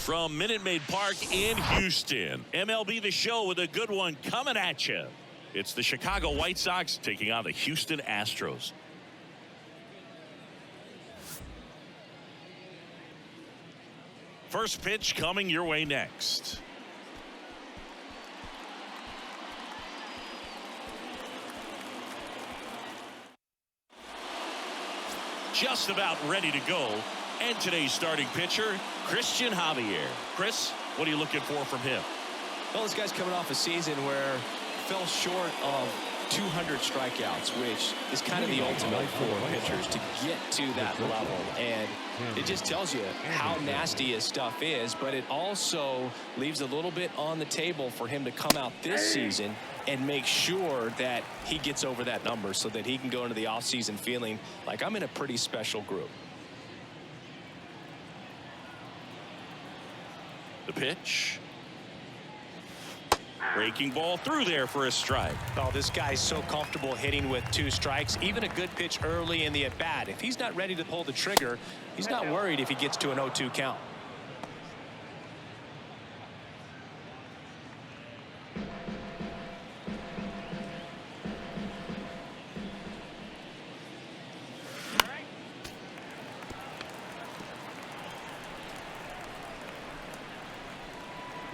from Minute Maid Park in Houston. MLB The Show with a good one coming at you. It's the Chicago White Sox taking on the Houston Astros. First pitch coming your way next. Just about ready to go. And today's starting pitcher, Cristian Javier. Chris, what are you looking for from him? Well, this guy's coming off a season where fell short of 200 strikeouts, which is kind of the ultimate for pitchers to get to that level. And it just tells you how nasty his stuff is, but it also leaves a little bit on the table for him to come out this season and make sure that he gets over that number so that he can go into the offseason feeling like I'm in a pretty special group. The pitch. Breaking ball through there for a strike. Oh, this guy's so comfortable hitting with 2 strikes. Even a good pitch early in the at-bat. If he's not ready to pull the trigger, he's not worried if he gets to an 0-2 count.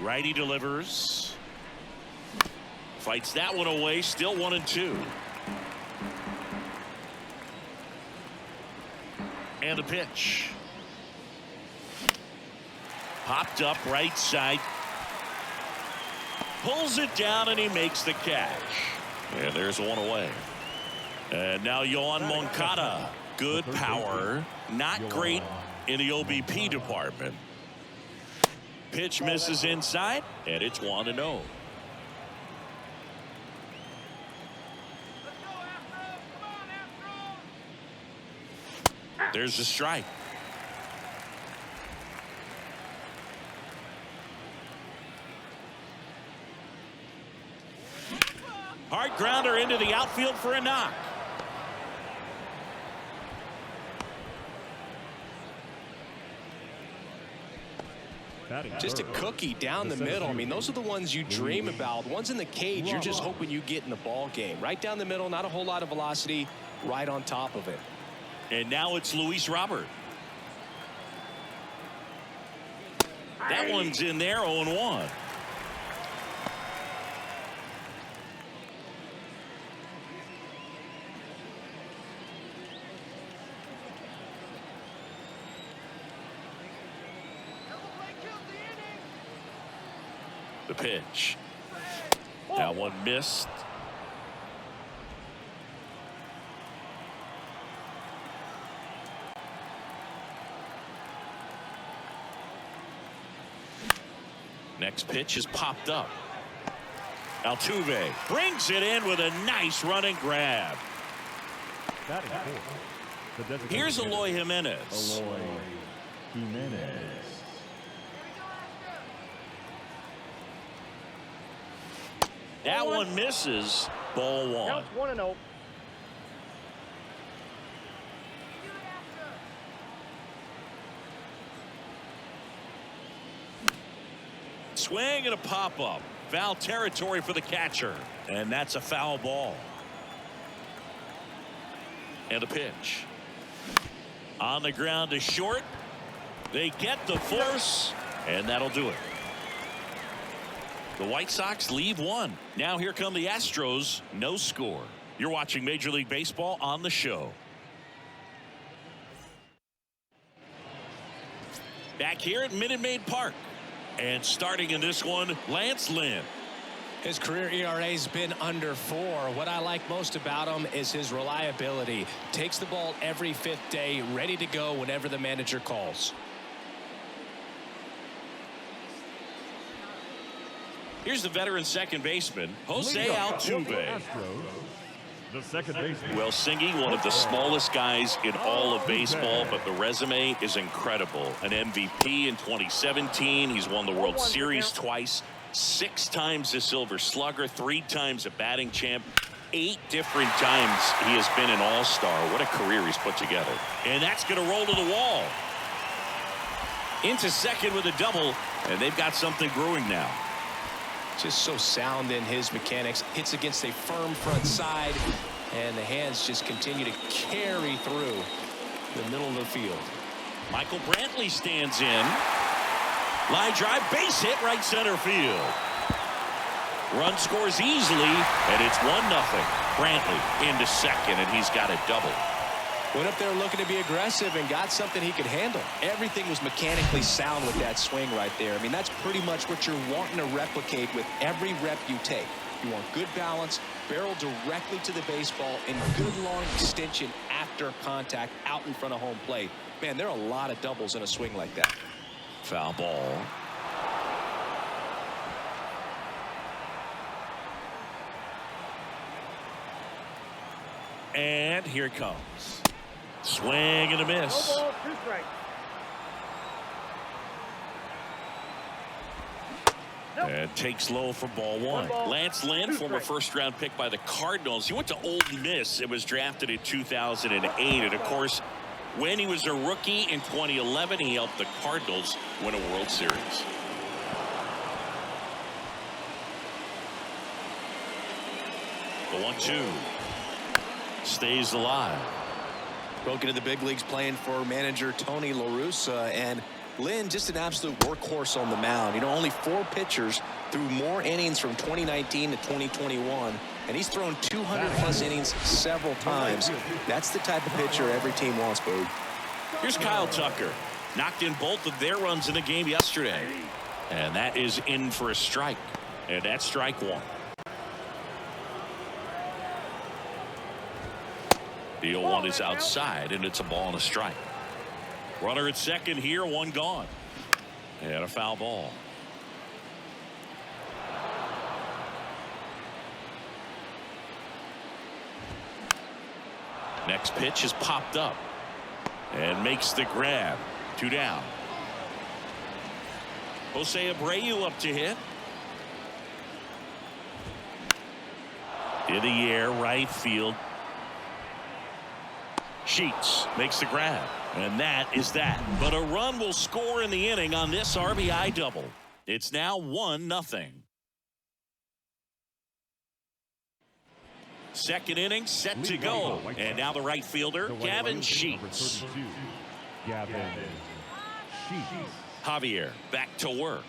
Righty delivers. Fights that one away. Still 1-2. And the pitch. Popped up right side. Pulls it down and he makes the catch. And there's one away. And now Yoan Moncada. Good power. Not great in the OBP department. Pitch misses inside, and it's 1-0. There's a strike. Hard grounder into the outfield for a knock. Just a cookie down the middle. I mean, those are the ones you dream about. Ones in the cage, you're just hoping you get in the ball game. Right down the middle, not a whole lot of velocity, right on top of it. And now it's Luis Robert. That one's in there, 0-1. The pitch. That one missed. Next pitch is popped up. Altuve brings it in with a nice running grab. Here's Eloy Jimenez. That one misses. Ball 1. Now it's 1-0. Swing and a pop-up. Foul territory for the catcher. And that's a foul ball. And a pitch. On the ground to short. They get the force. And that'll do it. The White Sox leave 1. Now here come the Astros. No score. You're watching Major League Baseball on the show. Back here at Minute Maid Park. And starting in this one, Lance Lynn. His career ERA's been under 4. What I like most about him is his reliability. Takes the ball every 5th day, ready to go whenever the manager calls. Here's the veteran second baseman, Jose Altuve. The second baseman. Well, Singy, one of the smallest guys in all of baseball, but the resume is incredible. An MVP in 2017. He's won the World Series twice, 6 times a Silver Slugger, 3 times a batting champ. 8 different times he has been an all-star. What a career he's put together. And that's going to roll to the wall. into second with a double, and they've got something brewing now. Just so sound in his mechanics. Hits against a firm front side, and the hands just continue to carry through the middle of the field. Michael Brantley stands in. Line drive, base hit, right center field. Run scores easily, and it's 1-0. Brantley into second, and he's got a double. Went up there looking to be aggressive and got something he could handle. Everything was mechanically sound with that swing right there. I mean, that's pretty much what you're wanting to replicate with every rep you take. You want good balance, barrel directly to the baseball, and good long extension after contact out in front of home plate. Man, there are a lot of doubles in a swing like that. Foul ball. And here it comes. Swing and a miss. No ball, 2 strikes. Nope. And takes low for ball 1. Ball, Lance Lynn, 2 former strikes. first-round pick by the Cardinals. He went to Ole Miss. It was drafted in 2008. And, of course, when he was a rookie in 2011, he helped the Cardinals win a World Series. The 1-2. Stays alive. Broke into the big leagues playing for manager Tony La Russa, and Lynn just an absolute workhorse on the mound. You know, only 4 pitchers threw more innings from 2019 to 2021, and he's thrown 200+ innings several times. That's the type of pitcher every team wants, Boog. Here's Kyle Tucker. Knocked in both of their runs in the game yesterday. And that is in for a strike. And that's strike 1. The 0-1 is outside, and it's a ball and a strike. Runner at second here, 1 gone. And a foul ball. Next pitch is popped up and makes the grab. 2 down. Jose Abreu up to hit. In the air, right field. Sheets makes the grab, and that is that. But a run will score in the inning on this RBI double. It's now 1-0. Second inning set to go, and now the right fielder Gavin Sheets. Javier back to work.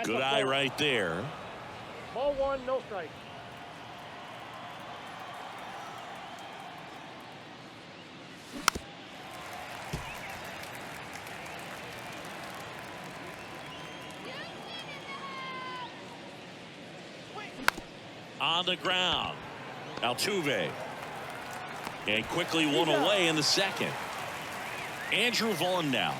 Good eye right there. Ball 1, no strike. On the ground, Altuve, and quickly 1 away in the second. Andrew Vaughn now.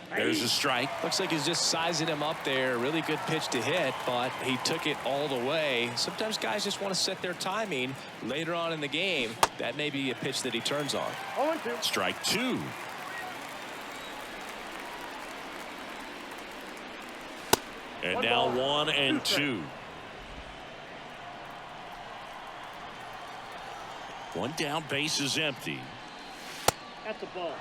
There's a strike. Looks like he's just sizing him up there. Really good pitch to hit, but he took it all the way. Sometimes guys just want to set their timing later on in the game. That may be a pitch that he turns on. 0-2. Strike 2. And now 1-2. 1 down, base is empty. That's the ball.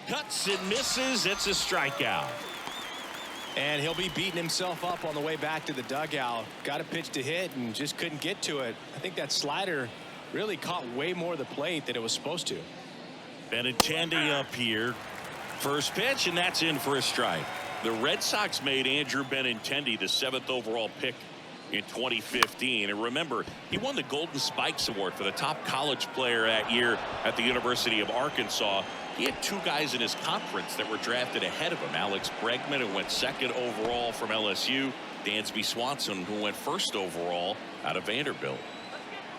Cuts and misses. It's a strikeout. And he'll be beating himself up on the way back to the dugout. Got a pitch to hit and just couldn't get to it. I think that slider really caught way more of the plate than it was supposed to. Benintendi up here. First pitch, and that's in for a strike. The Red Sox made Andrew Benintendi the 7th overall pick in 2015. And remember, he won the Golden Spikes Award for the top college player that year at the University of Arkansas. He had 2 guys in his conference that were drafted ahead of him. Alex Bregman, who went 2nd overall from LSU. Dansby Swanson, who went 1st overall out of Vanderbilt.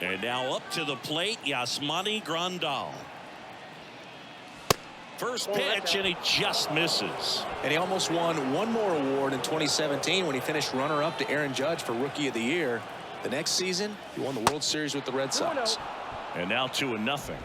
And now up to the plate, Yasmani Grandal. First pitch, and he just misses. And he almost won 1 more award in 2017 when he finished runner-up to Aaron Judge for Rookie of the Year. The next season, he won the World Series with the Red Sox. And now 2-0.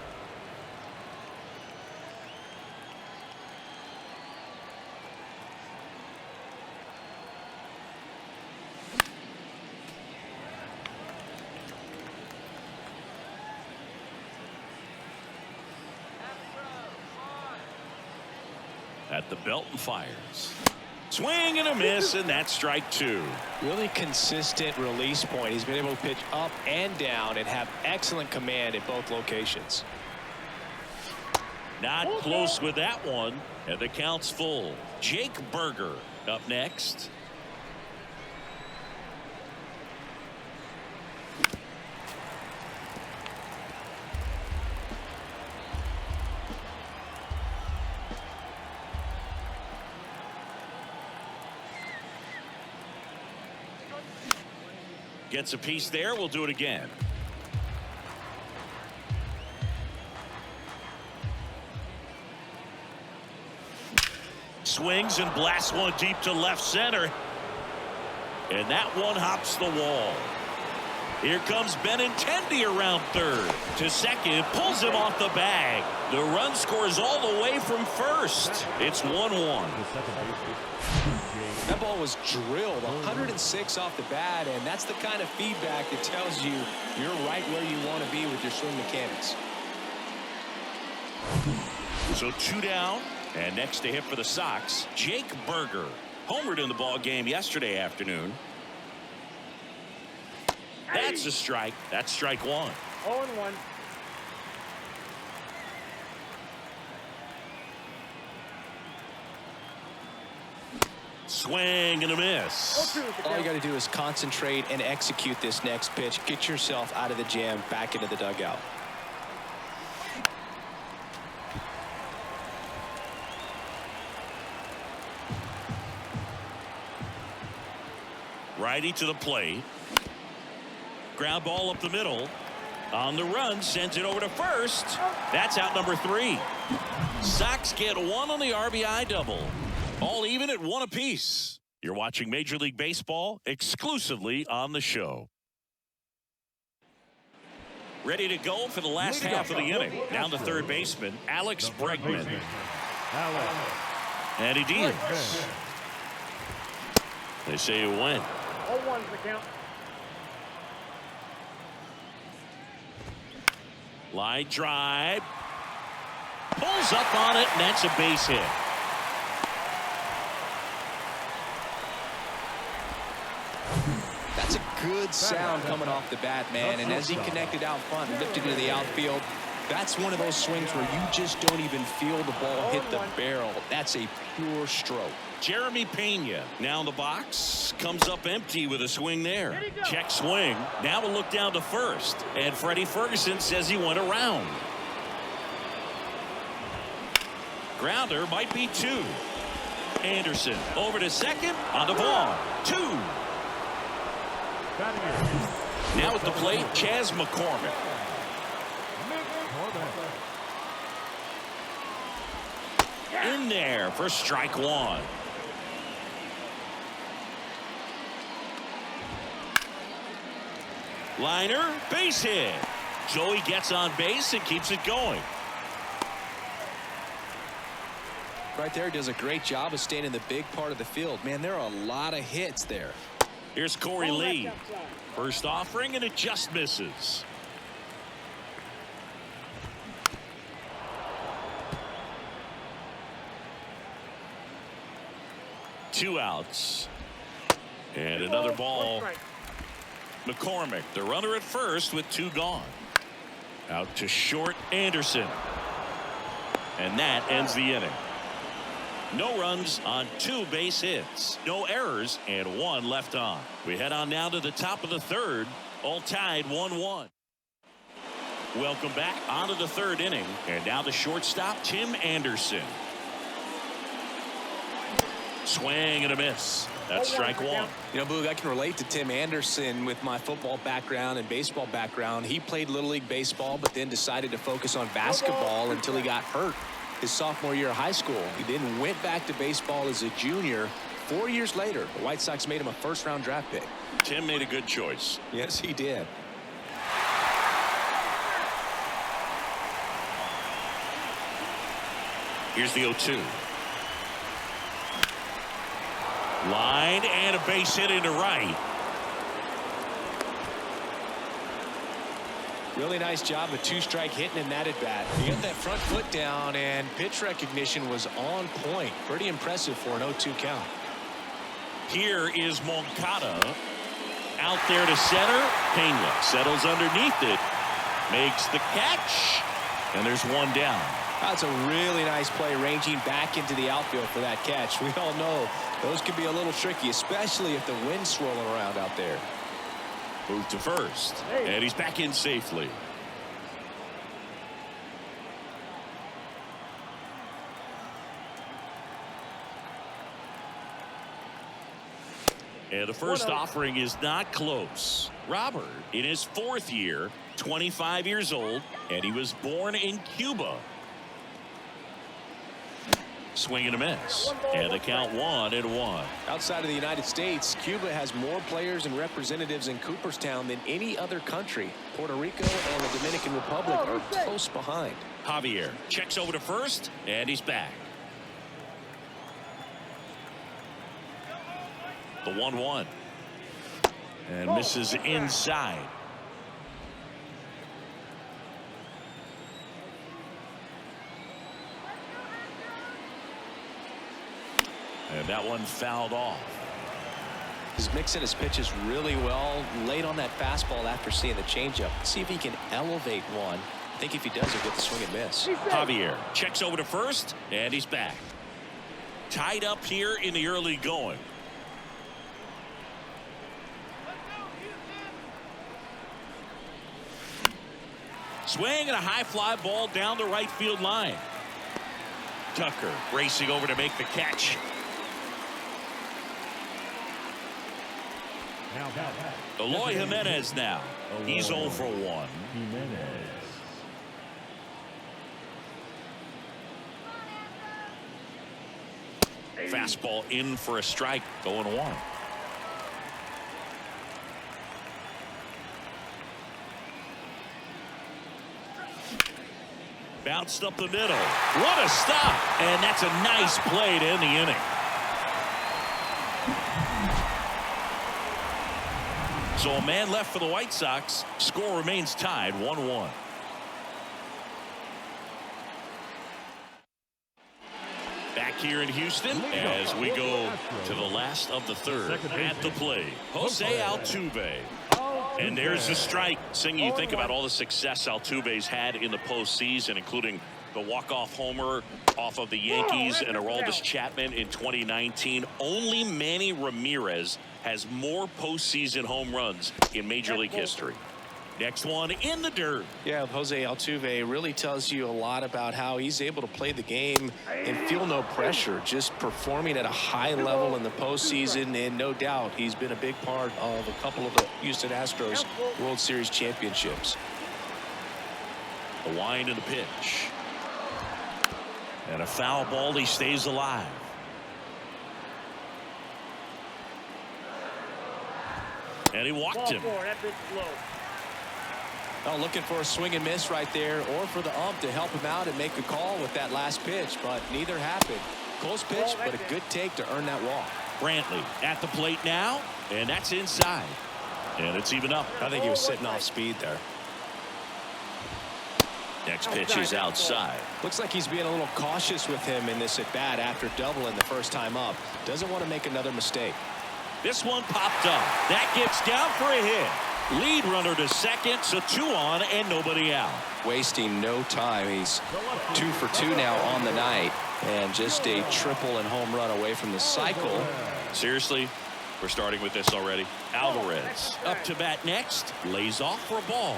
at the belt and fires. Swing and a miss, and that's strike two. Really consistent release point. He's been able to pitch up and down and have excellent command at both locations. Not close with that one, and the count's full. Jake Berger up next. Gets a piece there. We'll do it again. Swings and blasts one deep to left center. And that one hops the wall. Here comes Benintendi around third. To second, pulls him off the bag. The run scores all the way from first. It's 1-1. That ball was drilled 106 off the bat, and that's the kind of feedback that tells you you're right where you want to be with your swing mechanics. So 2 down, and next to hit for the Sox, Jake Berger. Homered in the ball game yesterday afternoon. That's a strike. That's strike one. 0-1. Swing and a miss. All you got to do is concentrate and execute this next pitch. Get yourself out of the jam, back into the dugout. Righty to the plate. Ground ball up the middle. On the run, sends it over to first. That's out number 3. Sox get one on the RBI double. All even at 1 apiece. You're watching Major League Baseball exclusively on the show. Ready to go for the last half of the inning. Down to third baseman, Alex Bregman. And he deals. They say you win. 0-1's the count. Line drive. Pulls up on it, and that's a base hit. That's a good sound coming off the bat, man. And as he connected out front and lifted into the outfield, that's one of those swings where you just don't even feel the ball hit the barrel. That's a pure stroke. Jeremy Pena now in the box. Comes up empty with a swing there. Check swing. Now we'll look down to first. And Freddie Ferguson says he went around. Grounder might be 2. Anderson over to second. On the ball. 2. Now at the plate, Chas McCormick. In there for strike 1. Liner, base hit. Joey gets on base and keeps it going. Right there, does a great job of staying in the big part of the field. Man, there are a lot of hits there. Here's Corey Lee. First offering, and it just misses. Two outs. And another ball. McCormick, the runner at first with 2 gone. Out to short, Anderson. And that ends the inning. No runs on 2 base hits. No errors and 1 left on. We head on now to the top of the third. All tied 1-1. Welcome back onto the third inning. And now the shortstop, Tim Anderson. Swing and a miss. That's strike 1. You know, Boog, I can relate to Tim Anderson with my football background and baseball background. He played Little League Baseball, but then decided to focus on basketball until he got hurt his sophomore year of high school. He then went back to baseball as a junior. 4 years later, the White Sox made him a first-round draft pick. Tim made a good choice. Yes, he did. Here's the 0-2. Line and a base hit into right. Really nice job of two-strike hitting in that at bat. He got that front foot down, and pitch recognition was on point. Pretty impressive for an 0-2 count. Here is Moncada. Out there to center. Pena settles underneath it. Makes the catch. And there's one down. That's a really nice play, ranging back into the outfield for that catch. We all know those can be a little tricky, especially if the wind's swirling around out there. Move to first. And he's back in safely. And the first offering is not close. Robert, in his 4th year, 25 years old, and he was born in Cuba. Swing and a miss. And the count 1-1. Outside of the United States, Cuba has more players and representatives in Cooperstown than any other country. Puerto Rico and the Dominican Republic are close behind. Javier checks over to first, and he's back. The 1-1. And misses inside. And that one fouled off. He's mixing his pitches really well. Late on that fastball after seeing the changeup. See if he can elevate one. I think if he does, he'll get the swing and miss. Javier checks over to first, and he's back. Tied up here in the early going. Swing and a high fly ball down the right field line. Tucker racing over to make the catch. Eloy Jimenez now. He's 0 for 1. Fastball in for a strike, 0-1. Bounced up the middle. What a stop. And that's a nice play to end the inning. So a man left for the White Sox. Score remains tied 1-1. Back here in Houston as we go to the last of the 3rd. At the plate, Jose Altuve. And there's the strike. Singh, you think about all the success Altuve's had in the postseason, including the walk-off homer off of the Yankees and Aroldis Chapman in 2019. Only Manny Ramirez has more postseason home runs in Major League history. Next one in the dirt. Yeah, Jose Altuve really tells you a lot about how he's able to play the game and feel no pressure, just performing at a high level in the postseason. And no doubt he's been a big part of a couple of the Houston Astros World Series championships. The wind and the pitch. And a foul ball. He stays alive. And he walked him. Oh, looking for a swing and miss right there, or for the ump to help him out and make a call with that last pitch, but neither happened. Close pitch, but a good take to earn that walk. Brantley at the plate now, and that's inside. And it's even up. I think he was sitting off speed there. Next pitch is outside. Looks like he's being a little cautious with him in this at bat after doubling the first time up. Doesn't want to make another mistake. This one popped up. That gets down for a hit. Lead runner to second, so 2 on and nobody out. Wasting no time. He's 2 for 2 now on the night, and just a triple and home run away from the cycle. Seriously, we're starting with this already. Alvarez up to bat next, lays off for a ball.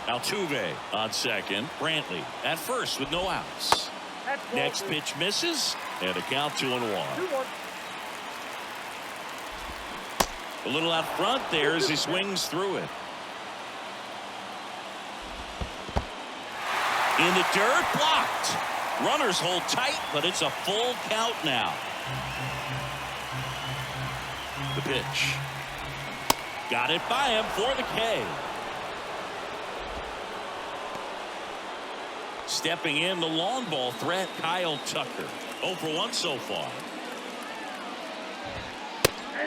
Altuve on second. Brantley at first with no outs. Next pitch misses, and a count 2-1. A little out front there as he swings through it. In the dirt, blocked. Runners hold tight, but it's a full count now. The pitch. Got it by him for the K. Stepping in the long ball threat, Kyle Tucker. 0 for 1 so far.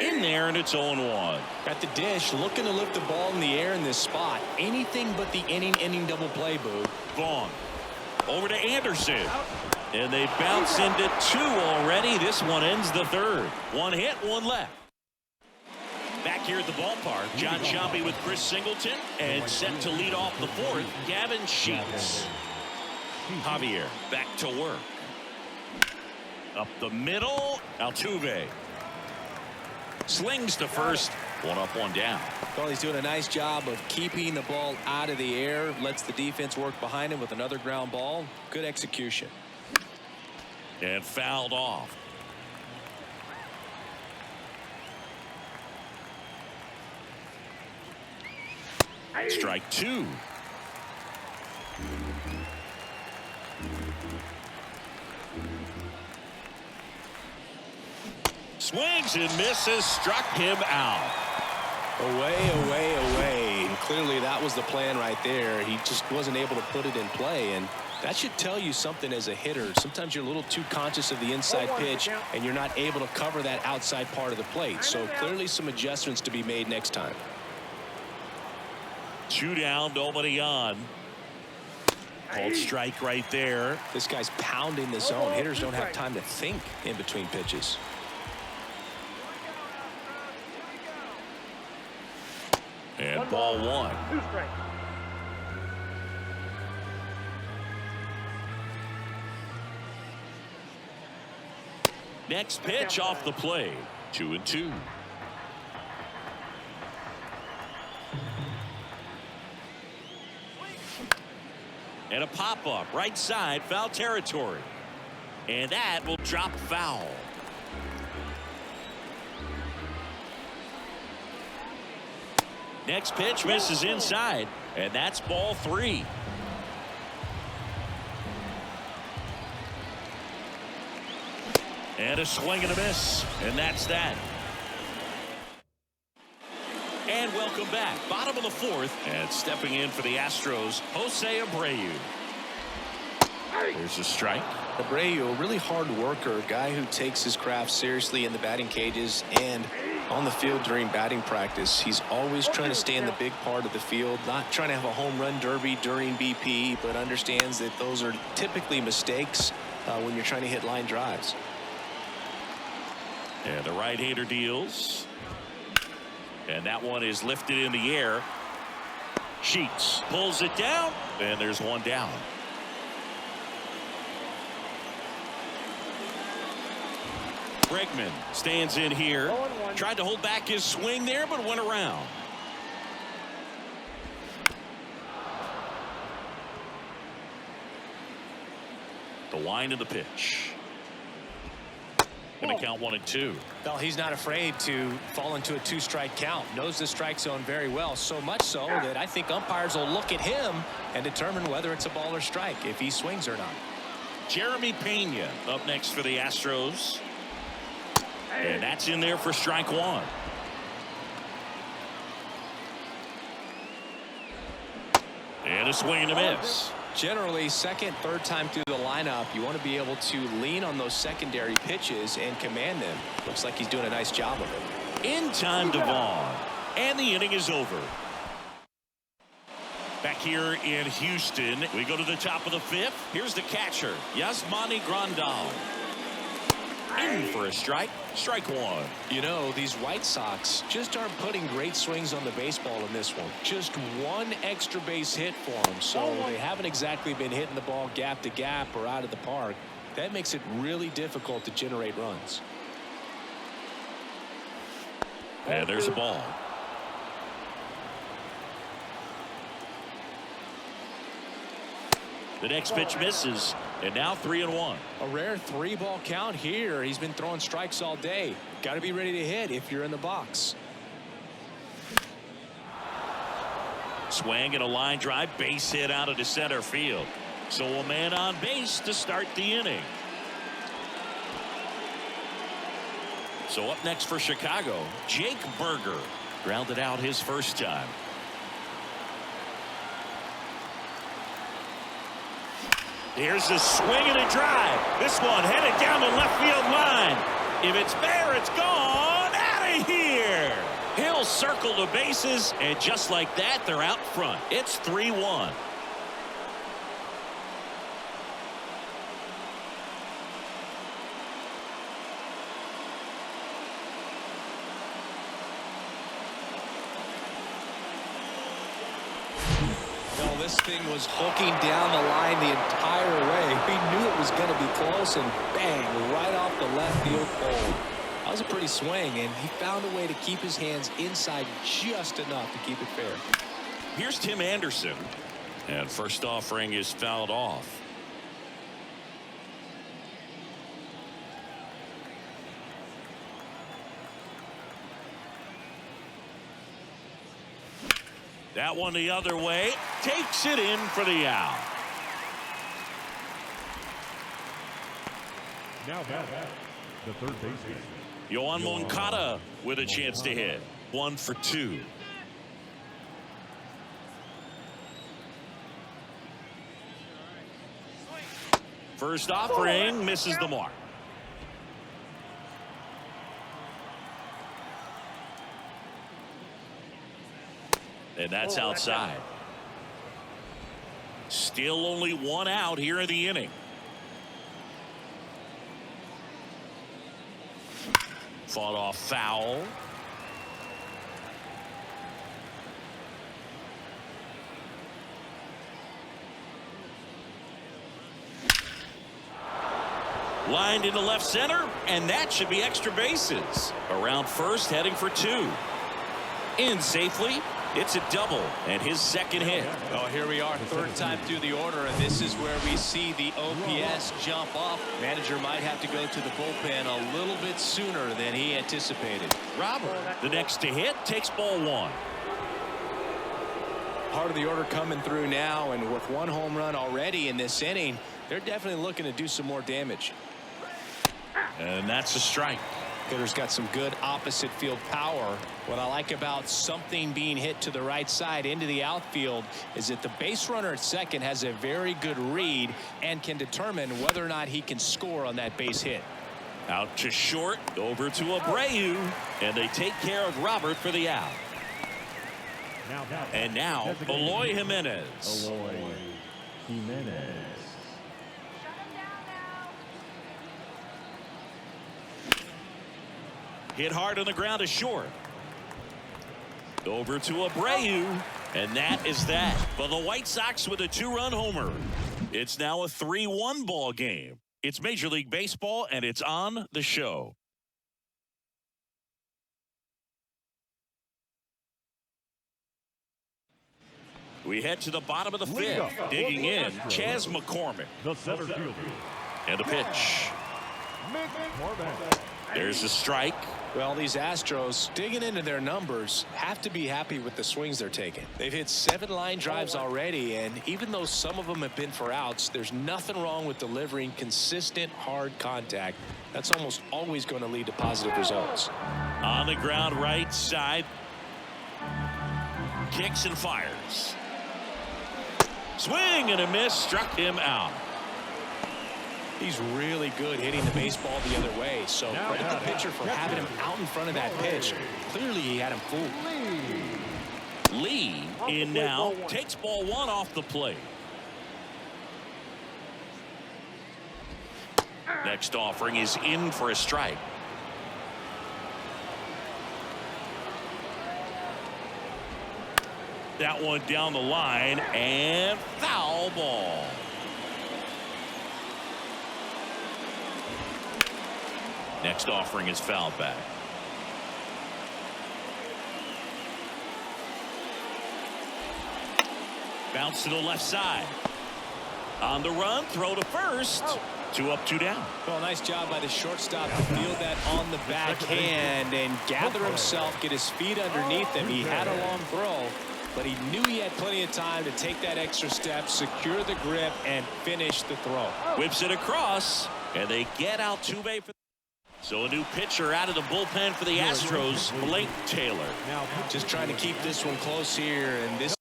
in there, and it's 0-1. At the dish, looking to lift the ball in the air in this spot. Anything but the inning double play, Boo. Vaughn over to Anderson, and they bounce into 2 already. This one ends the 3rd. 1 hit, 1 left. Back here at the ballpark, John Sciambi with Chris Singleton, and set to lead off the 4th, Gavin Sheets. Javier back to work. Up the middle, Altuve slings to first. 1 up, 1 down. Well, he's doing a nice job of keeping the ball out of the air. Lets the defense work behind him with another ground ball. Good execution. And fouled off. Strike 2. Swings and misses, struck him out. Away, away, away. And clearly that was the plan right there. He just wasn't able to put it in play, and that should tell you something as a hitter. Sometimes you're a little too conscious of the inside pitch, and you're not able to cover that outside part of the plate. So clearly some adjustments to be made next time. 2 down, nobody on. Called strike right there. This guy's pounding the zone. Hitters don't have time to think in between pitches. And ball 1. 2 strikes. Next pitch off the plate. 2-2. And a pop-up right side, foul territory. And that will drop foul. Next pitch misses inside, and that's ball 3. And a swing and a miss, and that's that. And welcome back. Bottom of the 4th, and stepping in for the Astros, Jose Abreu. There's a strike. Abreu, a really hard worker, a guy who takes his craft seriously in the batting cages and on the field during batting practice. He's always trying to stay in the big part of the field, not trying to have a home run derby during BP, but understands that those are typically mistakes when you're trying to hit line drives. And the right-hander deals. And that one is lifted in the air. Sheets pulls it down, and there's 1 down. Bregman stands in here. Tried to hold back his swing there, but went around. The wind of the pitch. Going to count 1-2. Well, he's not afraid to fall into a 2-strike count. Knows the strike zone very well, so much so that I think umpires will look at him and determine whether it's a ball or strike, if he swings or not. Jeremy Pena up next for the Astros. And that's in there for strike 1. And a swing and a miss. Generally, second, third time through the lineup, you want to be able to lean on those secondary pitches and command them. Looks like he's doing a nice job of it. In time to Vaughn. And the inning is over. Back here in Houston, we go to the top of the 5th. Here's the catcher, Yasmani Grandal. In for a strike. Strike 1. You know, these White Sox just aren't putting great swings on the baseball in this one. Just 1 extra base hit for them. So they haven't exactly been hitting the ball gap to gap or out of the park. That makes it really difficult to generate runs. And there's a ball. The next pitch misses, and now 3-1. A rare 3-ball count here. He's been throwing strikes all day. Got to be ready to hit if you're in the box. Swing and a line drive, base hit out into center field. So a man on base to start the inning. So up next for Chicago, Jake Berger. Grounded out his first time. Here's a swing and a drive. This one headed down the left field line. If it's fair, it's gone. Out of here. circle the bases, and just like that, they're out front. It's 3-1. This thing was hooking down the line the entire way. He knew it was going to be close, and bang, right off the left field pole. That was a pretty swing, and he found a way to keep his hands inside just enough to keep it fair. Here's Tim Anderson, and first offering is fouled off. That one the other way, takes it in for the out. Now back, the third baseman. Yoan Moncada with a chance to hit. 1 for 2. First offering misses the mark. And that's outside. Still only 1 out here in the inning. Fought off foul. Lined into left center, and that should be extra bases. Around first, heading for 2. In safely. It's a double and his second hit. Oh, here we are, third time through the order, and this is where we see the OPS jump up. Manager might have to go to the bullpen a little bit sooner than he anticipated. Robert, the next to hit, takes ball 1. Part of the order coming through now, and with 1 home run already in this inning, they're definitely looking to do some more damage. And that's a strike. Hitter's got some good opposite field power. What I like about something being hit to the right side into the outfield is that the base runner at second has a very good read and can determine whether or not he can score on that base hit. Out to short, over to Abreu, and they take care of Robert for the out. And now Eloy Jimenez. Eloy Jimenez. Hit hard on the ground to short. Over to Abreu, and that is that. For the White Sox with a 2-run homer. It's now a 3-1 ball game. It's Major League Baseball, and it's on the show. We head to the bottom of the 5th. Digging in, Chas McCormick. The center fielder. And a pitch. There's a strike. Well, these Astros, digging into their numbers, have to be happy with the swings they're taking. They've hit 7 line drives already, and even though some of them have been for outs, there's nothing wrong with delivering consistent, hard contact. That's almost always going to lead to positive results. On the ground right side. Kicks and fires. Swing and a miss, struck him out. He's really good hitting the baseball the other way, so credit the pitcher for having him out in front of that pitch. Clearly he had him fooled. Lee in now, takes ball 1 off the plate. Next offering is in for a strike. That one down the line, and foul ball. Next offering is fouled back. Bounce to the left side. On the run, throw to first. 2 up, 2 down. Well, nice job by the shortstop to field that on the backhand and gather himself, get his feet underneath him. He had a long throw, but he knew he had plenty of time to take that extra step, secure the grip, and finish the throw. Whips it across, and they get Altuve. So a new pitcher out of the bullpen for the Astros, Blake Taylor. Just trying to keep this one close here, and this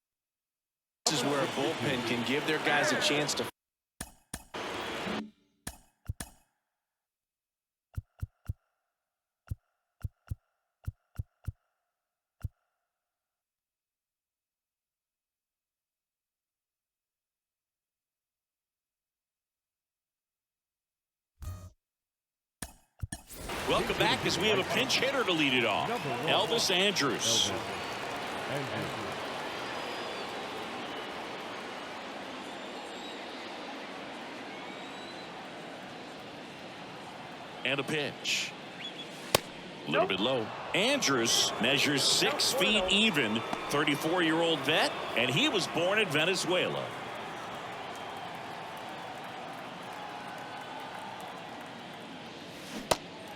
is where a bullpen can give their guys a chance to Welcome back as we have a pinch hitter to lead it off. Elvis Andrus. And a pitch. A little bit low. Andrus measures 6 feet even, 34-year-old vet, and he was born in Venezuela.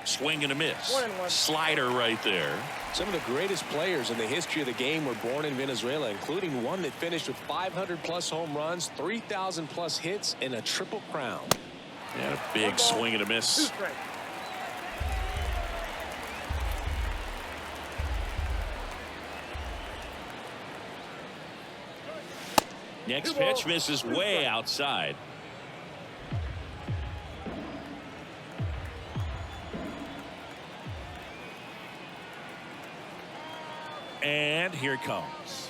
Swing and a miss. Slider right there. Some of the greatest players in the history of the game were born in Venezuela, including one that finished with 500+ home runs, 3,000+ hits, and a triple crown. And a big swing and a miss. Next pitch misses way outside. And here it comes.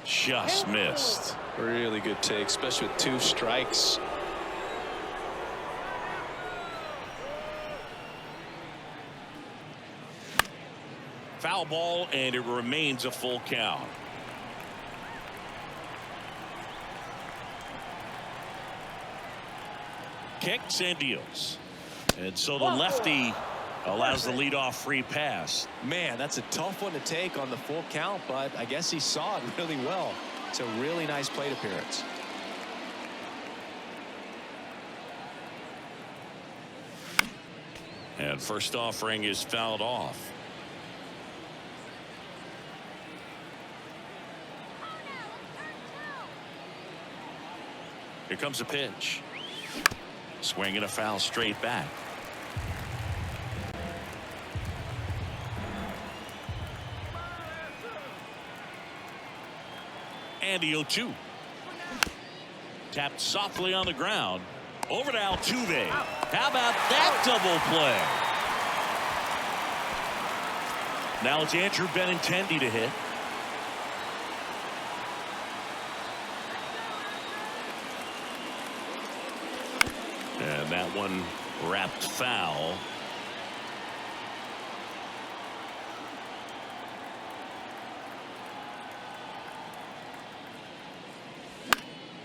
Just missed. Really good take, especially with 2 strikes. Foul ball, and it remains a full count. Kicks and deals. And so the lefty allows the leadoff free pass. Man, that's a tough one to take on the full count, but I guess he saw it really well. It's a really nice plate appearance. And first offering is fouled off. Here comes a pitch. Swing and a foul straight back. And the 0-2. Tapped softly on the ground. Over to Altuve. How about that double play? Now it's Andrew Benintendi to hit. And that one wrapped foul.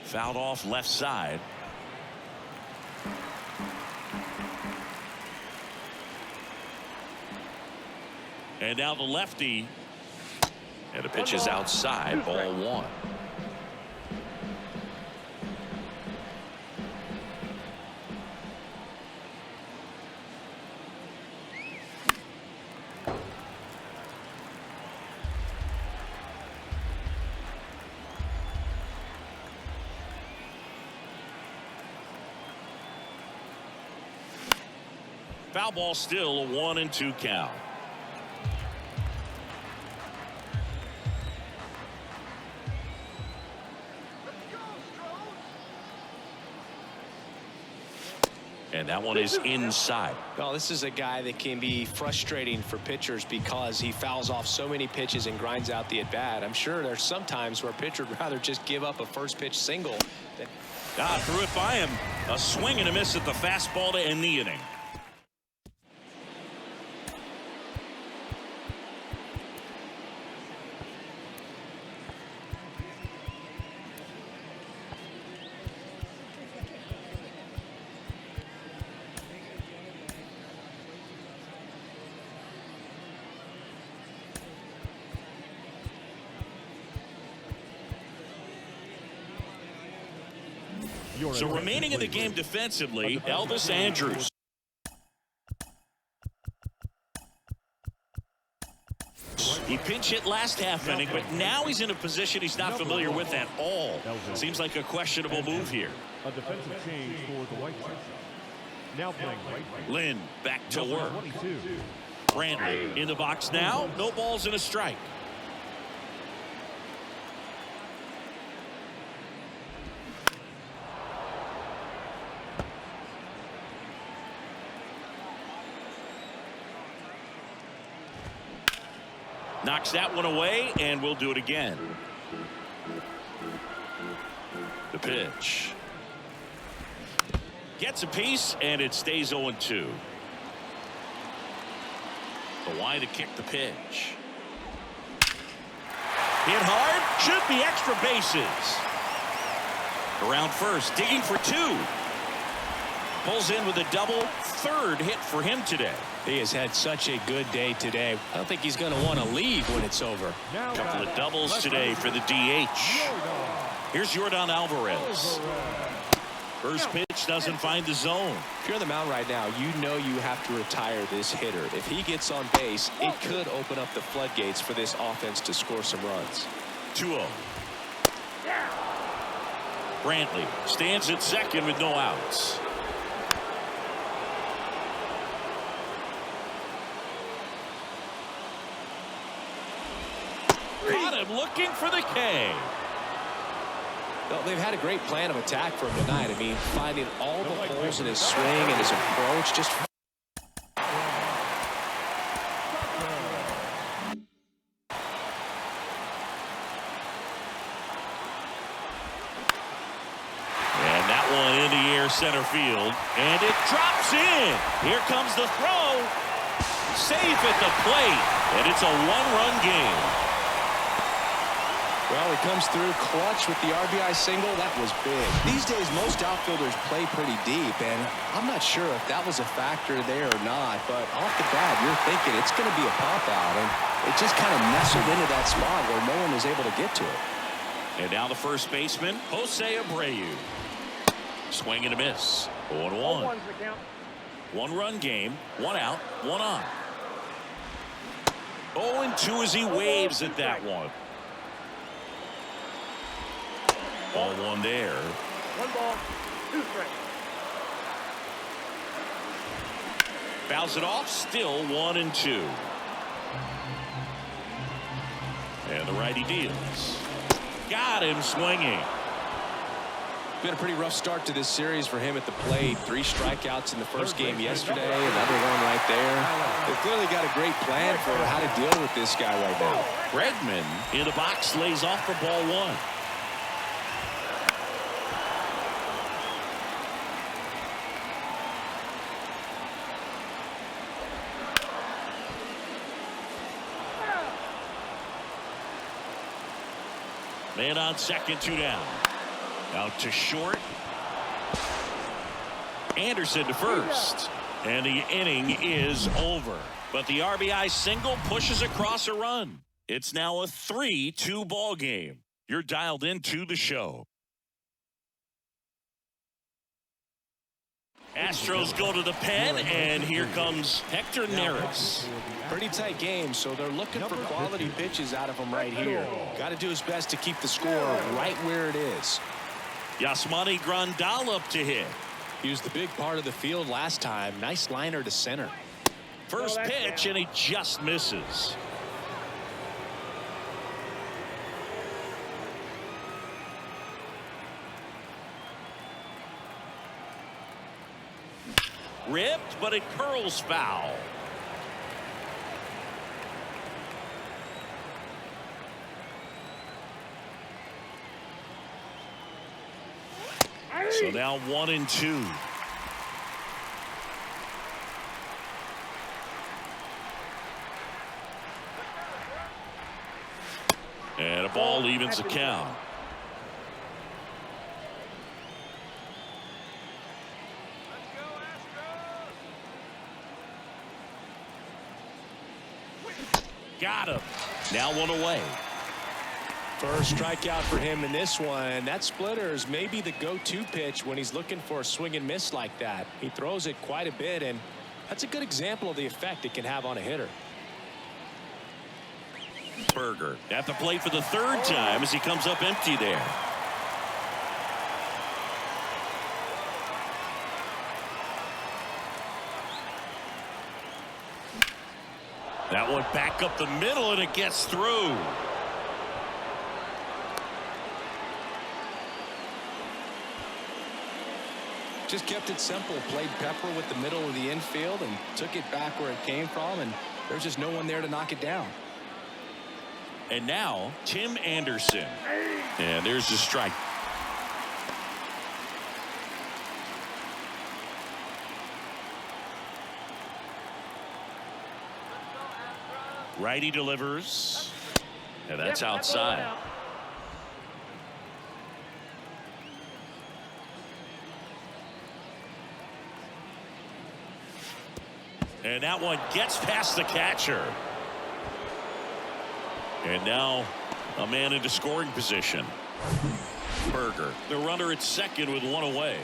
Fouled off left side. And now the lefty. And the pitch is outside. Ball 1. Foul ball, still a 1-2 count. And that one is inside. Well, this is a guy that can be frustrating for pitchers because he fouls off so many pitches and grinds out the at-bat. I'm sure there's some times where a pitcher would rather just give up a first pitch single. Threw it by him. A swing and a miss at the fastball to end the inning. So remaining in the game defensively, Elvis Andrus. He pinch hit last half inning, but now he's in a position he's not familiar with at all. Seems like a questionable move here. A defensive change for the White Sox. Now playing right. Lynn back to work. 22. Brantley in the box now. No balls and a strike. Knocks that one away, and we'll do it again. The pitch. Gets a piece, and it stays 0-2. The Y to kick the pitch. Hit hard. Should be extra bases. Around first, digging for two. Pulls in with a double. Third hit for him today. He has had such a good day today. I don't think he's going to want to leave when it's over. A couple of doubles today for the DH. Here's Yordan Alvarez. First pitch doesn't find the zone. If you're on the mound right now, you know you have to retire this hitter. If he gets on base, it could open up the floodgates for this offense to score some runs. 2-0. Brantley stands at second with no outs. Caught him looking for the K. Well, they've had a great plan of attack for him tonight. I mean, finding all the holes in his swing and his approach. Just and that one in the air center field, and it drops in. Here comes the throw. Safe at the plate, and it's a one-run game. well, he comes through clutch with the RBI single. That was big. These days, most outfielders play pretty deep, and I'm not sure if that was a factor there or not, but off the bat, you're thinking it's going to be a pop-out, and it just kind of nestled into that spot where no one was able to get to it. And now the first baseman, Jose Abreu. Swing and a miss. 0-1. 0-1's the count. One-run game, one out, one on. 0-2 as he waves at that one. Ball one there. 1 ball, 2 strikes. Fouls it off, still 1-2. And the righty deals. Got him swinging. Been a pretty rough start to this series for him at the plate. 3 strikeouts in the first game yesterday. Another one right there. They've clearly got a great plan for how to deal with this guy right now. Bregman in the box lays off for ball one. Man on second, 2 down. Out to short. Anderson to first. And the inning is over. But the RBI single pushes across a run. It's now a 3-2 ball game. You're dialed into the show. Astros go to the pen, and here comes Hector Neris. Pretty tight game, so they're looking for quality pitches out of him right here. Got to do his best to keep the score right where it is. Yasmani Grandal up to hit. He was the big part of the field last time. Nice liner to center. First pitch, and he just misses. Ripped, but it curls foul. So now 1-2. And a ball evens the count. Got him. Now 1 away. First strikeout for him in this one. That splitter is maybe the go-to pitch when he's looking for a swing and miss like that. He throws it quite a bit, and that's a good example of the effect it can have on a hitter. Berger at the plate for the 3rd time as he comes up empty there. That one back up the middle, and it gets through. Just kept it simple. Played pepper with the middle of the infield and took it back where it came from, and there's just no one there to knock it down. And now Tim Anderson. And there's the strike. Righty delivers. And that's outside. And that one gets past the catcher. And now a man into scoring position. Berger, the runner at second with one away.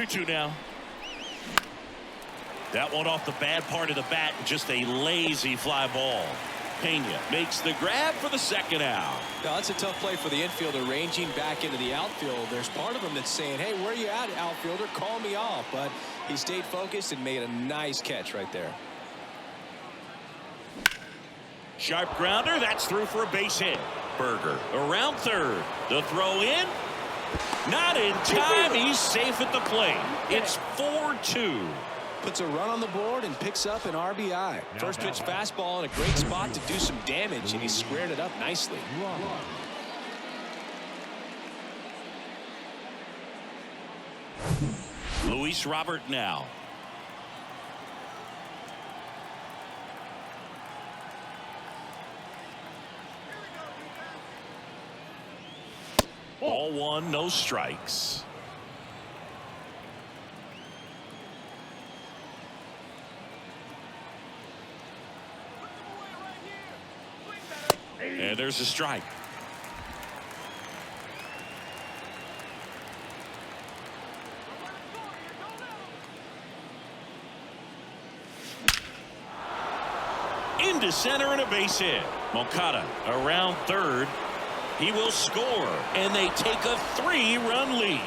Two now. That one off the bad part of the bat, just a lazy fly ball. Pena makes the grab for the second out. Now, that's a tough play for the infielder, ranging back into the outfield. There's part of him that's saying, hey, where you at, outfielder? Call me off. But he stayed focused and made a nice catch right there. Sharp grounder. That's through for a base hit. Berger around third. The throw in. Not in time. He's safe at the plate. It's 4-2. Puts a run on the board and picks up an RBI. First pitch fastball in a great spot to do some damage, and he squared it up nicely. Luis Robert now. Ball one, no strikes. And there's a strike. Into center and a base hit. Moncada around third. He will score, and they take a 3-run lead.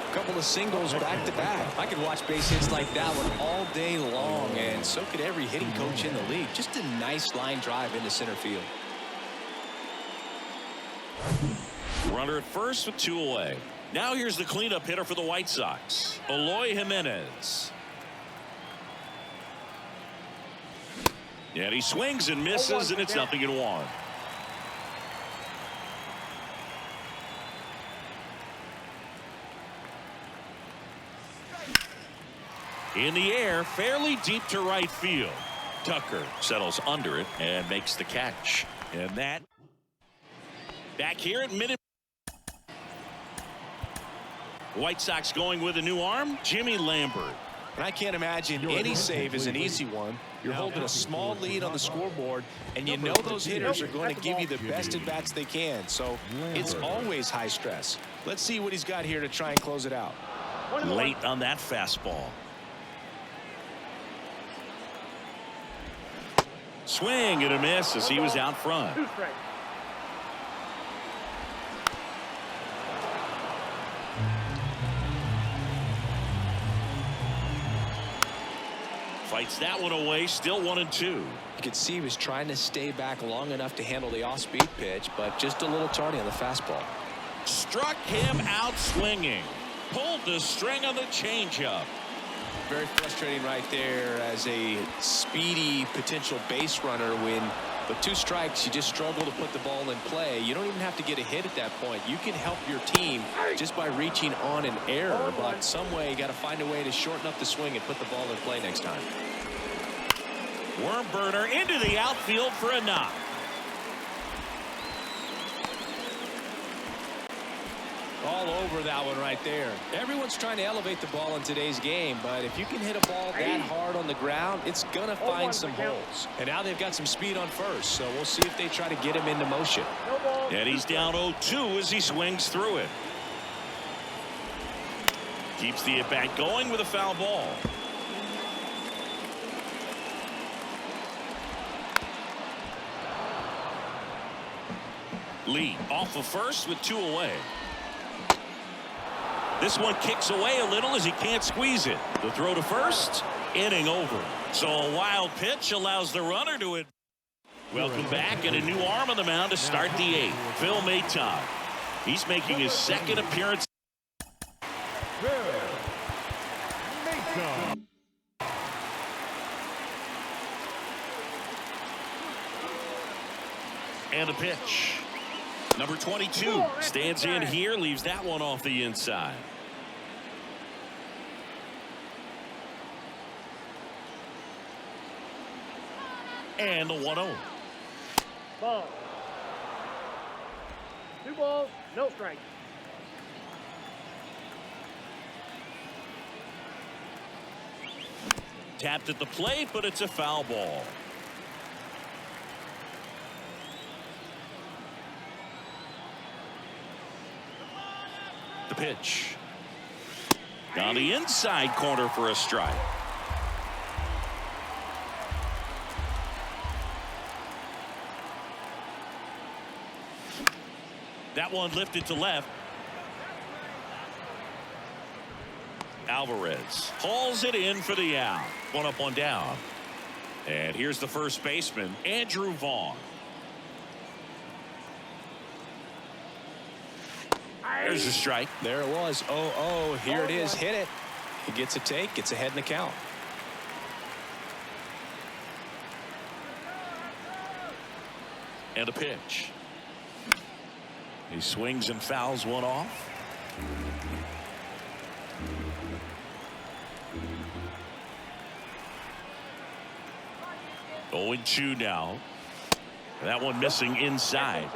A couple of singles back to back. I could watch base hits like that one all day long, and so could every hitting coach in the league. Just a nice line drive into center field. Runner at first with 2 away. Now here's the cleanup hitter for the White Sox, Eloy Jimenez. And he swings and misses, and it's 0-1. In the air, fairly deep to right field. Tucker settles under it and makes the catch. And that back here at minute. White Sox going with a new arm, Jimmy Lambert. And I can't imagine any save is an easy one. You're holding a small lead on the scoreboard, and you know those hitters are going to give you the best at bats they can. So it's always high stress. Let's see what he's got here to try and close it out. Late on that fastball. Swing and a miss as he was out front. 2 strikes. Fights that one away, still 1-2. You could see he was trying to stay back long enough to handle the off-speed pitch, but just a little tardy on the fastball. Struck him out swinging. Pulled the string on the changeup. Very frustrating right there as a speedy potential base runner when with 2 strikes you just struggle to put the ball in play. You don't even have to get a hit at that point. You can help your team just by reaching on an error, but some way you got to find a way to shorten up the swing and put the ball in play next time. Worm burner into the outfield for a knock. All over that one right there. Everyone's trying to elevate the ball in today's game, but if you can hit a ball that hard on the ground, it's going to find some holes. And now they've got some speed on first, so we'll see if they try to get him into motion. And he's down 0-2 as he swings through it. Keeps the at-bat going with a foul ball. Lee off of first with 2 away. This one kicks away a little as he can't squeeze it. The throw to first, inning over. So a wild pitch allows the runner to it. Welcome back, and a new arm on the mound to start the 8th. Phil Maton. He's making his 2nd appearance. And a pitch. Number 22 stands in here, leaves that one off the inside. And the 1-0. Ball. 2 balls, no strikes. Tapped at the plate, but it's a foul ball. The pitch. Down the inside corner for a strike. That one lifted to left. Alvarez hauls it in for the out. 1 up, 1 down. And here's the first baseman, Andrew Vaughn. There's a strike. There it was. 0-0. Here it is. Hit it. He gets a take. Gets ahead in the count. And a pitch. He swings and fouls one off. Oh, 0-2 now. That one missing inside.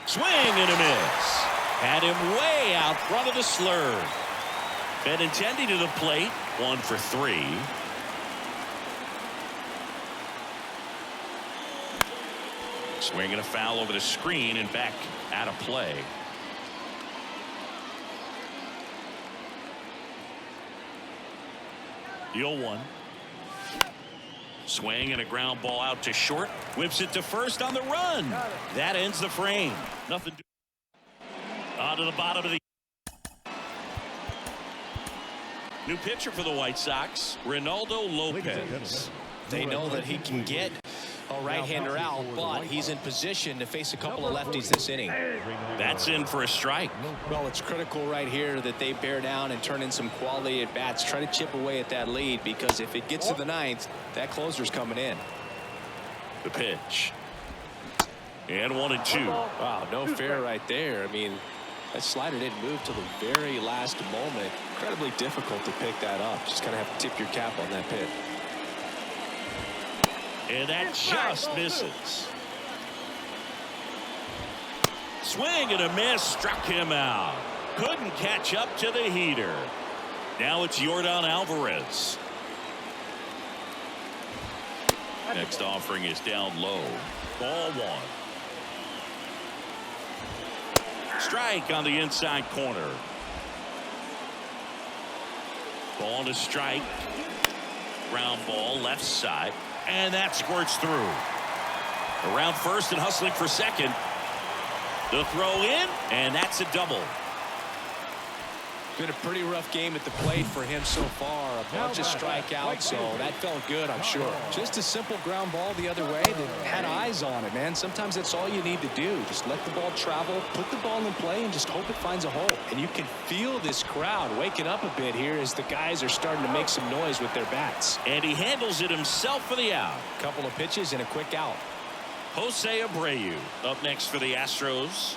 Swing and a miss. Had him way out front of the slurve. Benintendi to the plate. 1 for 3. Swinging a foul over the screen and back out of play. The 0-1. Swing and a ground ball out to short. Whips it to first on the run. That ends the frame. Nothing. On to the bottom of the. New pitcher for the White Sox, Ronaldo Lopez. They know that he can get a right-hander out, but he's in position to face a couple of lefties this inning. That's in for a strike. Well, it's critical right here that they bear down and turn in some quality at bats. Try to chip away at that lead, because if it gets to the 9th, that closer's coming in. The pitch. And 1-2. Wow, no fair right there. I mean, that slider didn't move till the very last moment. Incredibly difficult to pick that up. Just kind of have to tip your cap on that pitch. And that just misses. Swing and a miss. Struck him out. Couldn't catch up to the heater. Now it's Yordan Alvarez. Next offering is down low. Ball 1. Strike on the inside corner. Ball to strike. Ground ball left side. And that squirts through. Around first and hustling for second. The throw in, and that's a double. Been a pretty rough game at the plate for him so far. A bunch of strikeouts, so that felt good, I'm sure. Just a simple ground ball the other way that had eyes on it, man. Sometimes that's all you need to do. Just let the ball travel, put the ball in play, and just hope it finds a hole. And you can feel this crowd waking up a bit here as the guys are starting to make some noise with their bats. And he handles it himself for the out. Couple of pitches and a quick out. Jose Abreu up next for the Astros.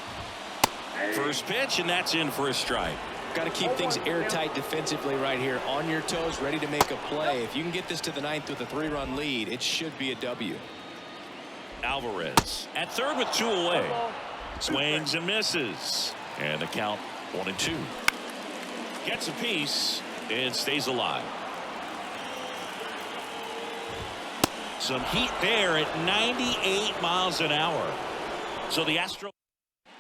First pitch, and that's in for a strike. Got to keep things airtight defensively right here, on your toes, ready to make a play. If you can get this to the 9th with a 3-run lead, it should be a W. Alvarez at third with 2 away. Swings and misses. And the count 1-2. Gets a piece and stays alive. Some heat there at 98 miles an hour. So the Astros.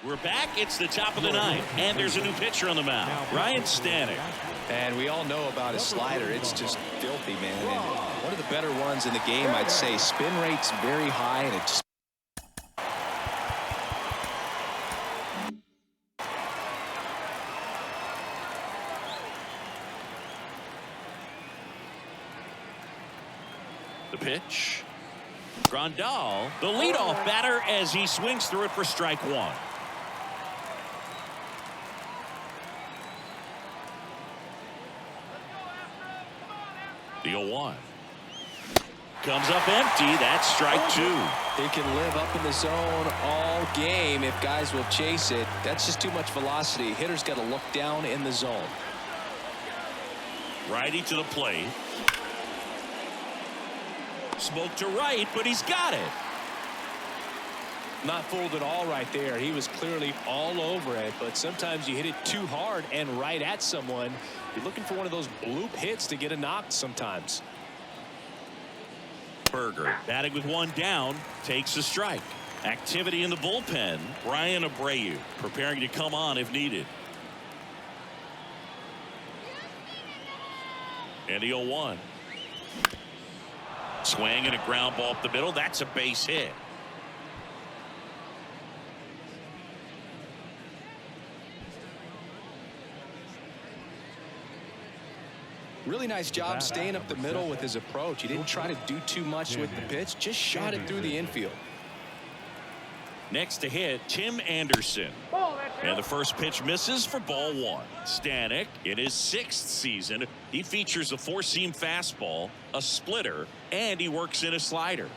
We're back. It's the top of the 9th, and there's a new pitcher on the mound, Ryan Stanek. And we all know about his slider. It's just filthy, man. And one of the better ones in the game, I'd say. Spin rate's very high, and it just. The pitch. Grandal, the leadoff batter, as he swings through it for strike 1. The 0-1. Comes up empty. That's strike 2. He can live up in the zone all game if guys will chase it. That's just too much velocity. Hitter's got to look down in the zone. Righty to the plate. Smoke to right, but he's got it. Not fooled at all right there. He was clearly all over it, but sometimes you hit it too hard and right at someone. You're looking for one of those bloop hits to get a knock sometimes. Berger batting with 1 down, takes a strike. Activity in the bullpen. Brian Abreu preparing to come on if needed. And the 0-1. Swing and a ground ball up the middle. That's a base hit. Really nice job staying up the middle with his approach. He didn't try to do too much with the pitch, just shot it through the infield. Next to hit, Tim Anderson. And the first pitch misses for ball 1. Stanek in his 6th season. He features a 4-seam fastball, a splitter, and he works in a slider.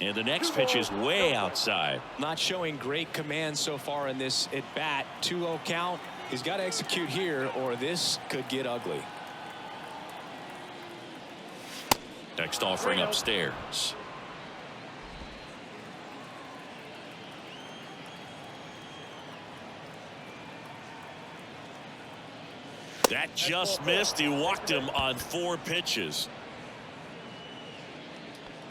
And the next pitch is way outside. Not showing great command so far in this at bat. 2-0 count. He's got to execute here or this could get ugly. Next offering upstairs. That just missed. He walked him on 4 pitches.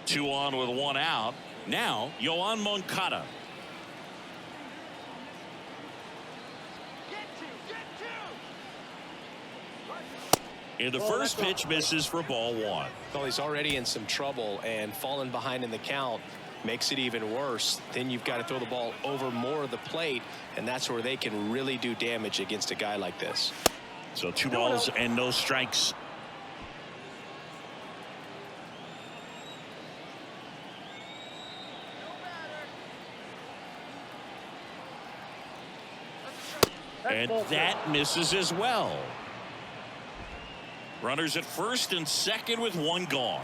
2 on with 1 out. Now Yoan Moncada. And the first pitch misses for ball 1. Well, he's already in some trouble, and falling behind in the count makes it even worse. Then you've got to throw the ball over more of the plate, and that's where they can really do damage against a guy like this. So 2 balls and no strikes. And that misses as well. Runners at first and second with 1 gone.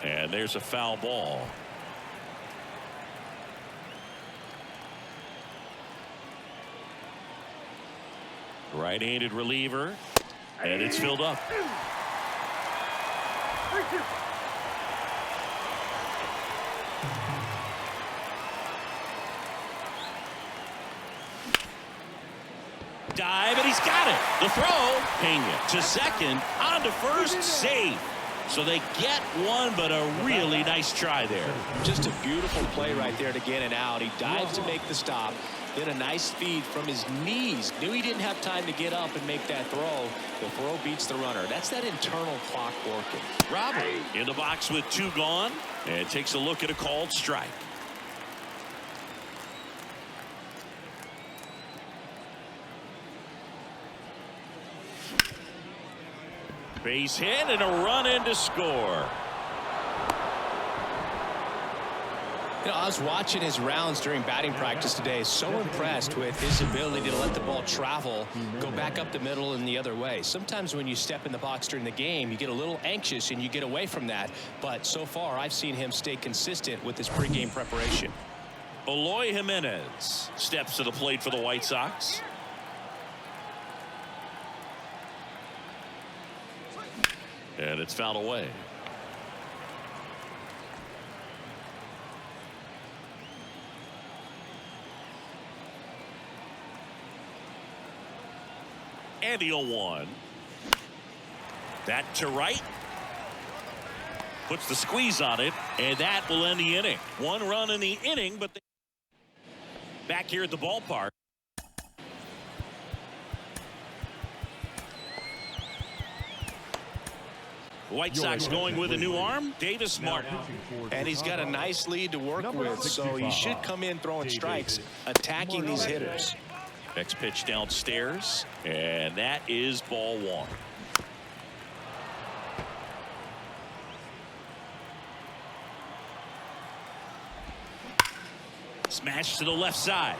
And there's a foul ball. Right-handed reliever, and it's filled up. Dive, and he's got it. The throw, Pena to second, on to first, safe. So they get 1, but a really nice try there. Just a beautiful play right there to get it out. He dives to make the stop. Then a nice feed from his knees. Knew he didn't have time to get up and make that throw. The throw beats the runner. That's that internal clock working. Robert in the box with 2 gone, and takes a look at a called strike. Base hit and a run in to score. You know, I was watching his rounds during batting practice today. So impressed with his ability to let the ball travel, go back up the middle and the other way. Sometimes when you step in the box during the game, you get a little anxious and you get away from that. But so far, I've seen him stay consistent with his pregame preparation. Eloy Jimenez steps to the plate for the White Sox. And it's fouled away. And the 0-1. That to right. Puts the squeeze on it, and that will end the inning. 1 run in the inning, but back here at the ballpark. White Sox going with a new arm, Davis Martin. And he's got a nice lead to work with, so he should come in throwing strikes, attacking these hitters. Next pitch downstairs, and that is ball 1. Smash to the left side.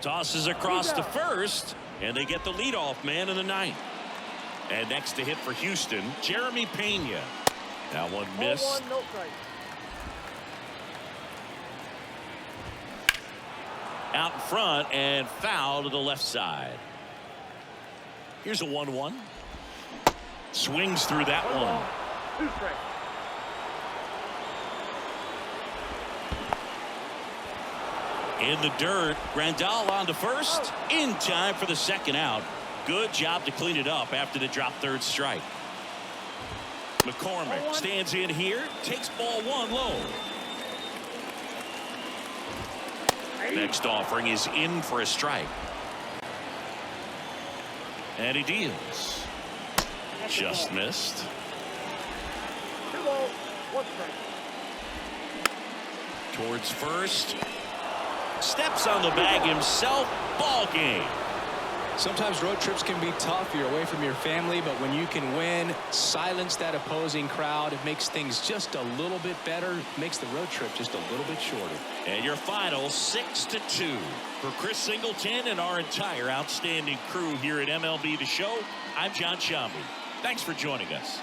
Tosses across to first, and they get the leadoff man in the ninth. And next to hit for Houston, Jeremy Pena. That one missed. 0-1, no strike. Out in front and foul to the left side. Here's a 1-1. Swings through that one. 2 strikes. In the dirt, Grandal on to first. In time for the second out. Good job to clean it up after the drop third strike. McCormick stands in here, takes ball 1 low. Next offering is in for a strike. And he deals. Just missed. 2 balls, 1 strike. Towards first. Steps on the bag himself. Ball game. Sometimes road trips can be tough. You're away from your family, but when you can win, silence that opposing crowd, it makes things just a little bit better, makes the road trip just a little bit shorter. And your final 6-2. For Chris Singleton and our entire outstanding crew here at MLB The Show, I'm John Shambi. Thanks for joining us.